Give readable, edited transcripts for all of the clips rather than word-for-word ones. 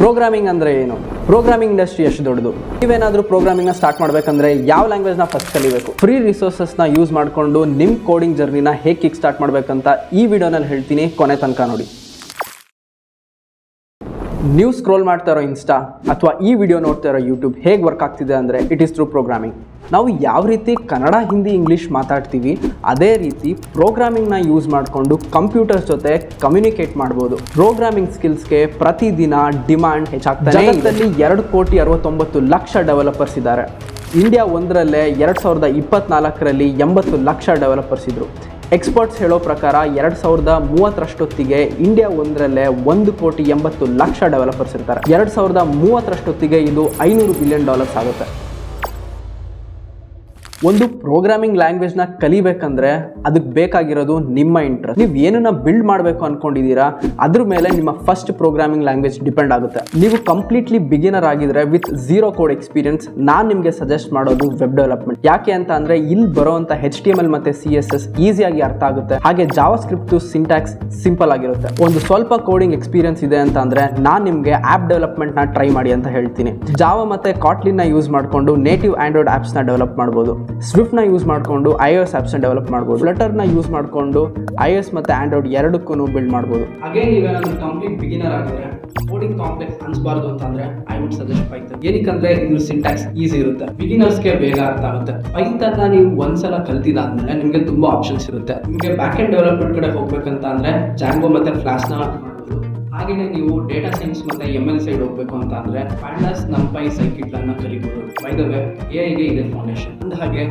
Programming ಅಂದರೆ ಏನು? Programming industry ಎಷ್ಟು ದೊಡ್ಡದು? ನೀವೇನಾದರೂ ಪ್ರೋಗ್ರಾಮಿಂಗ್ನ ಸ್ಟಾರ್ಟ್ ಮಾಡಬೇಕಂದ್ರೆ ಯಾವ ಲ್ಯಾಂಗ್ವೇಜ್ನ ಫಸ್ಟ್ ಕಲಿಬೇಕು? ಫ್ರೀ ರಿಸೋರ್ಸಸ್ನ ಯೂಸ್ ಮಾಡಿಕೊಂಡು ನಿಮ್ಮ ಕೋಡಿಂಗ್ ಜರ್ನಿನ ಹೇಗೆ ಕಿಕ್ ಸ್ಟಾರ್ಟ್ ಮಾಡಬೇಕಂತ ಈ ವಿಡಿಯೋನಲ್ಲಿ ಹೇಳ್ತೀನಿ, ಕೊನೆ ತನಕ ನೋಡಿ. ನೀವು ಸ್ಕ್ರೋಲ್ ಮಾಡ್ತಾ ಇರೋ ಇನ್ಸ್ಟಾ ಅಥವಾ ಈ ವಿಡಿಯೋ ನೋಡ್ತಾ ಇರೋ ಯೂಟ್ಯೂಬ್ ಹೇಗೆ ವರ್ಕ್ ಆಗ್ತಿದೆ ಅಂದರೆ ಇಟ್ ಈಸ್ ಥ್ರೂ ಪ್ರೋಗ್ರಾಮಿಂಗ್. ನಾವು ಯಾವ ರೀತಿ ಕನ್ನಡ, ಹಿಂದಿ, ಇಂಗ್ಲೀಷ್ ಮಾತಾಡ್ತೀವಿ ಅದೇ ರೀತಿ ಪ್ರೋಗ್ರಾಮಿಂಗ್ನ ಯೂಸ್ ಮಾಡಿಕೊಂಡು ಕಂಪ್ಯೂಟರ್ಸ್ ಜೊತೆ ಕಮ್ಯುನಿಕೇಟ್ ಮಾಡ್ಬೋದು. ಪ್ರೋಗ್ರಾಮಿಂಗ್ ಸ್ಕಿಲ್ಸ್ಗೆ ಪ್ರತಿದಿನ ಡಿಮ್ಯಾಂಡ್ ಹೆಚ್ಚಾಗ್ತಾ ಇದೆ. ಜಗತ್ತಲ್ಲಿ 2,69,00,000 ಡೆವಲಪರ್ಸ್ ಇದ್ದಾರೆ. ಇಂಡಿಯಾ ಒಂದರಲ್ಲೇ 2024ರಲ್ಲಿ 80 ಲಕ್ಷ ಡೆವಲಪರ್ಸ್ ಇದ್ದರು. ಎಕ್ಸ್ಪರ್ಟ್ಸ್ ಹೇಳೋ ಪ್ರಕಾರ 2030ರಷ್ಟೊತ್ತಿಗೆ ಇಂಡಿಯಾ ಒಂದರಲ್ಲೇ 1,80,00,000 ಡೆವಲಪರ್ಸ್ ಇರ್ತಾರೆ. 2030ರಷ್ಟೊತ್ತಿಗೆ ಇದು $500 ಬಿಲಿಯನ್ ಆಗುತ್ತೆ. ಒಂದು ಪ್ರೋಗ್ರಾಮಿಂಗ್ ಲ್ಯಾಂಗ್ವೇಜ್ನ ಕಲಿಬೇಕಂದ್ರೆ ಅದಕ್ಕೆ ಬೇಕಾಗಿರೋದು ನಿಮ್ಮ ಇಂಟ್ರೆಸ್ಟ್. ನೀವು ಏನನ್ನ ಬಿಲ್ಡ್ ಮಾಡಬೇಕು ಅಂದ್ಕೊಂಡಿದ್ದೀರಾ ಅದ್ರ ಮೇಲೆ ನಿಮ್ಮ ಫಸ್ಟ್ ಪ್ರೋಗ್ರಾಮಿಂಗ್ ಲ್ಯಾಂಗ್ವೇಜ್ ಡಿಪೆಂಡ್ ಆಗುತ್ತೆ. ನೀವು ಕಂಪ್ಲೀಟ್ಲಿ ಬಿಗಿನರ್ ಆಗಿದ್ರೆ ವಿತ್ ಝೀರೋ ಕೋಡ್ ಎಕ್ಸ್ಪೀರಿಯನ್ಸ್ ನಾನು ನಿಮಗೆ ಸಜೆಸ್ಟ್ ಮಾಡೋದು ವೆಬ್ ಡೆವಲಪ್ಮೆಂಟ್. ಯಾಕೆ ಅಂತ ಅಂದರೆ ಇಲ್ಲಿ ಬರೋವಂಥ HTML ಮತ್ತು CSS ಈಸಿಯಾಗಿ ಅರ್ಥ ಆಗುತ್ತೆ. ಹಾಗೆ ಜಾವಾ ಸ್ಕ್ರಿಪ್ಟು ಸಿಂಟ್ಯಾಕ್ಸ್ ಸಿಂಪಲ್ ಆಗಿರುತ್ತೆ. ಒಂದು ಸ್ವಲ್ಪ ಕೋಡಿಂಗ್ ಎಕ್ಸ್ಪೀರಿಯನ್ಸ್ ಇದೆ ಅಂತ ಅಂದರೆ ನಾನು ನಿಮಗೆ ಆ್ಯಪ್ ಡೆವಲಪ್ಮೆಂಟ್ನ ಟ್ರೈ ಮಾಡಿ ಅಂತ ಹೇಳ್ತೀನಿ. ಜಾವಾ ಮತ್ತು ಕಾಟ್ಲಿನ್ನ ಯೂಸ್ ಮಾಡಿಕೊಂಡು ನೇಟಿವ್ ಆಂಡ್ರಾಯ್ಡ್ ಆ್ಯಪ್ಸ್ನ ಡೆವಲಪ್ ಮಾಡ್ಬೋದು. ಸ್ವಿಫ್ಟ್ನ ಯೂಸ್ ಮಾಡಿಕೊಂಡು iOS ಆ್ಯಪ್ಸ್ನ ಡೆವಲಪ್ ಮಾಡ್ಬೋದು. ಫ್ಲಟರ್ನ ಯೂಸ್ ಮಾಡಿಕೊಂಡು iOS ಮತ್ತು ಆಂಡ್ರಾಯ್ಡ್ ಎರಡಕ್ಕೂ ಬಿಲ್ಡ್ ಮಾಡ್ಬೋದು. ಹಾಗೆ ನೀವೇನಾದರೂ ಕಂಪ್ಲೀಟ್ ಬಿಗಿನರ್ ಆಗಿದ್ರೆ ಕೋಡಿಂಗ್ ಕಾಂಪ್ಲೆಕ್ಸ್ ಅನ್ಸ್ಬಾರ್ದು ಅಂತಂದ್ರೆ ಐ ವುಡ್ ಸಜೆಸ್ಟ್ ಪೈಥಾನ್. ಏನಕ್ಕಂದ್ರೆ ಇದು ಸಿಂಟ್ಯಾಕ್ಸ್ ಈಸಿ ಇರುತ್ತೆ, ಬಿಗಿನರ್ಸ್ಗೆ ಬೇಗ ಅರ್ಥ ಆಗುತ್ತೆ. ಪೈಥಾನ್ನ ನೀವು ಒಂದ್ಸಲ ಕಲ್ತಿದಾದ್ಮೇಲೆ ನಿಮಗೆ ತುಂಬಾ ಆಪ್ಷನ್ಸ್ ಇರುತ್ತೆ. ನಿಮಗೆ ಬ್ಯಾಕ್ ಎಂಡ್ ಡೆವಲಪ್ಮೆಂಟ್ ಕಡೆ ಹೋಗ್ಬೇಕಂತ ಅಂದ್ರೆ ಜಾಂಗೋ ಮತ್ತೆ ಫ್ಲಾಶ್ನ ಮಾಡ್ಬೋದು. ಹಾಗೆಯೇ ನೀವು ಡೇಟಾ ಸೈನ್ಸ್ ಮತ್ತು ML ಸೈಡ್ ಹೋಗಬೇಕು ಅಂತ ಅಂದರೆ ಪ್ಯಾಂಡಾಸ್, ನಂಪೈ, ಸೈಕಿಟ್ಲನ್ನು ಕಲಿಬೋದು. ಬೈ ದ ವೇ AI ಇದೆ ಫೌಂಡೇಶನ್. ಅಂದ ಹಾಗೆ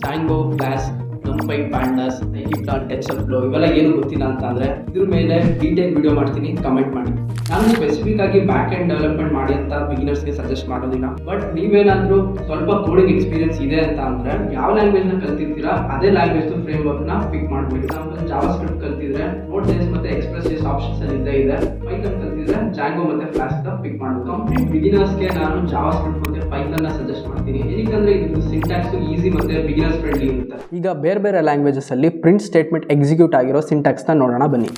ಜಾಂಗೋ, ಫ್ಲಾಶ್, ನಂಪೈ, ಪ್ಯಾಂಡಾಸ್, ಸೈಕಿಟ್ಲಾನ್, ಟೆನ್ಸರ್ಫ್ಲೋ ಇವೆಲ್ಲ ಏನು ಗೊತ್ತಿಲ್ಲ ಅಂತ ಅಂದರೆ ಇದ್ರ ಮೇಲೆ ಡೀಟೇಲ್ ವಿಡಿಯೋ ಮಾಡ್ತೀನಿ, ಕಮೆಂಟ್ ಮಾಡಿ. ನಾನು ಸ್ಪೆಸಿಫಿಕ್ ಆಗಿ ಬ್ಯಾಕ್ ಎಂಡ್ ಡೆವಲಪ್ಮೆಂಟ್ ಮಾಡಿ ಅಂತ ಬಿಗಿನರ್ಸ್ಗೆ ಸಜೆಸ್ಟ್ ಮಾಡೋದಿಲ್ಲ. ಬಟ್ ನೀವೇನಾದರೂ ಸ್ವಲ್ಪ ಕೋಡಿಂಗ್ ಎಕ್ಸ್ಪೀರಿಯನ್ಸ್ ಇದೆ ಅಂತ ಅಂದರೆ ಯಾವ ಲ್ಯಾಂಗ್ವೇಜ್ನ ಕಲ್ತಿರ್ತೀರಾ ಅದೇ ಲ್ಯಾಂಗ್ವೇಜ್ ಫ್ರೇಮ್ ವರ್ಕ್ನ ಪಿಕ್ ಮಾಡ್ಬೋದು. ಎಕ್ಸಾಂಪಲ್ ಜಾವಾ ಸ್ಕ್ರಿಪ್ಟ್ ಕಲ್ತಿದ್ರೆ Node.js ಮತ್ತು Express.js ಆಪ್ಷನ್ಸ್ ಅಲ್ಲಿ ಇದೆ. ಪೈಥಾನ್ ಕಲ್ತಿದ್ರೆ ಜಾಂಗೋ ಮತ್ತು ಫ್ಲಾಶ್ ಪಿಕ್ ಮಾಡ್ಬೋದು. ಕಂಪ್ಲೀಟ್ ಬಿಗಿನರ್ಸ್ಗೆ ನಾನು ಜಾವಾ ಸ್ಕ್ರಿಪ್ಟ್ ಮತ್ತು ಪೈಥಾನ್ನ ಸಜೆಸ್ಟ್ ಮಾಡ್ತೀನಿ. ಏನಕ್ಕಂದ್ರೆ ಇದು ಸಿಂಟ್ಯಾಕ್ಸ್ ಈಸಿ ಮತ್ತು ಬಿಗಿನರ್ಸ್ ಫ್ರೆಂಡ್ಲಿ ಇರುತ್ತೆ. ಈಗ ಬೇರೆ ಬೇರೆ ಲ್ಯಾಂಗ್ವೇಜಸ್ ಅಲ್ಲಿ ಪ್ರಿಂಟ್ ಸ್ಟೇಟ್ಮೆಂಟ್ ಎಕ್ಸಿಕ್ಯೂಟ್ ಆಗಿರೋ ಸಿಂಟ್ಯಾಕ್ಸ್ನ ನೋಡೋಣ ಬನ್ನಿ.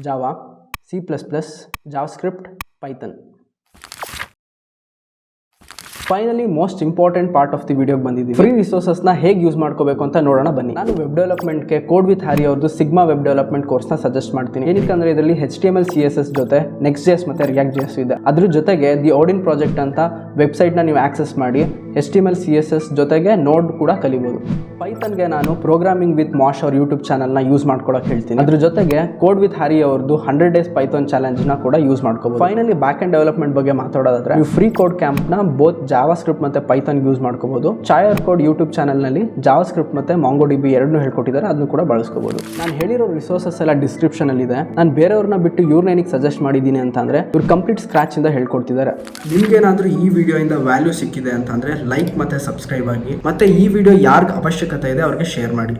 Java, C++, JavaScript, Python. Finally most important part of the ವಿಡಿಯೋಗೆ ಬಂದಿದ್ದೀವಿ. ಫ್ರೀ ರಿಸೋರ್ಸಸ್ನ ಹೇಗೆ ಯೂಸ್ ಮಾಡ್ಕೋಬೇಕು ಅಂತ ನೋಡೋಣ ಬನ್ನಿ. ನಾನು ವೆಬ್ ಡೆವಲಪ್ಮೆಂಟ್ಗೆ ಕೋಡ್ ವಿತ್ ಹ್ಯಾರಿ ಅವ್ರದ್ದು ಸಿಗ್ಮಾ ವೆಬ್ ಡೆವಲಪ್ಮೆಂಟ್ ಕೋರ್ಸ್ನ ಸಜೆಸ್ಟ್ ಮಾಡ್ತೀನಿ. ಏನಕ್ಕಂದ್ರೆ ಇದರಲ್ಲಿ HTML, CSS ಜೊತೆ Next.js ಮತ್ತು React.js ಇದೆ. ಅದ್ರ ಜೊತೆಗೆ ದಿ ಓಡಿನ್ ಪ್ರಾಜೆಕ್ಟ್ ಅಂತ ವೆಬ್ಸೈಟ್ನ ನೀವು ಆಕ್ಸೆಸ್ ಮಾಡಿ HTML, CSS ಜೊತೆಗೆ ನೋಡ್ ಕೂಡ ಕಲಿಬೋದು. ಪೈಥಾನ್ಗೆ ನಾನು ಪ್ರೋಗ್ರಾಮಿಂಗ್ ವಿತ್ ಮಾಶ್ ಅವ್ರ ಯೂಟ್ಯೂಬ್ ಚಾನಲ್ನ ಯೂಸ್ ಮಾಡ್ಕೊಳಕ್ಕೆ ಹೇಳ್ತೀನಿ. ಅದ್ರ ಜೊತೆಗೆ ಕೋಡ್ ವಿತ್ ಹ್ಯಾರಿ ಅವ್ರದ್ದು 100 ಡೇಸ್ ಪೈಥಾನ್ ಚಾಲೆಂಜ್ನ ಕೂಡ ಯೂಸ್ ಮಾಡ್ಕೋಬಹುದು. ಫೈನಲಿ ಬ್ಯಾಕ್ ಎಂಡ್ ಡೆವಲಪ್ಮೆಂಟ್ ಬಗ್ಗೆ ಮಾತಾಡೋದಾದ್ರೆ ನೀವು ಫ್ರೀ ಕೋಡ್ ಕ್ಯಾಂಪ್ನ ಬೋತ್ ಜಾವಾ ಸ್ಕ್ರಿಪ್ಟ್ ಮತ್ತೆ ಪೈಥಾನ್ ಯೂಸ್ ಮಾಡ್ಕೋಬಹುದು. ಚಾಯರ್ ಕೋಡ್ ಯೂಟ್ಯೂಬ್ ಚಾನಲ್ನಲ್ಲಿ ಜಾವಾ ಸ್ಕ್ರಿಪ್ಟ್ ಮತ್ತೆ MongoDB ಎರಡನ್ನೂ ಹೇಳ್ಕೊಟ್ಟಿದ್ದಾರೆ, ಅದನ್ನು ಕೂಡ ಬಳಸ್ಕೋಬಹುದು. ನಾನು ಹೇಳಿರೋ ರಿಸೋರ್ಸಸ್ ಎಲ್ಲ ಡಿಸ್ಕ್ರಿಪ್ಷನ್ ಅಲ್ಲಿ ಇದೆ. ನಾನು ಬೇರೆಯವ್ರನ್ನ ಬಿಟ್ಟು ಇವ್ರನ್ನೇನಿಗೆ ಸಜೆಸ್ಟ್ ಮಾಡಿದ್ದೀನಿ ಅಂತಂದ್ರೆ ಇವ್ರು ಕಂಪ್ಲೀಟ್ ಸ್ಕ್ರಾಚ್ ಇಂದ ಹೇಳ್ಕೊಡ್ತಿದ್ದಾರೆ. ನಿಮ್ಗೇನಾದ್ರೂ ಈ ವಿಡಿಯೋ ಇಂದ ವ್ಯಾಲ್ಯೂ ಸಿಕ್ಕಿದೆ ಅಂತಂದ್ರೆ ಲೈಕ್ ಮತ್ತೆ ಸಬ್ಸ್ಕ್ರೈಬ್ ಆಗಿ, ಮತ್ತೆ ಈ ವಿಡಿಯೋ ಯಾರ್ಗೆ ಅವಶ್ಯಕತೆ ಇದೆ ಅವ್ರಿಗೆ ಶೇರ್ ಮಾಡಿ.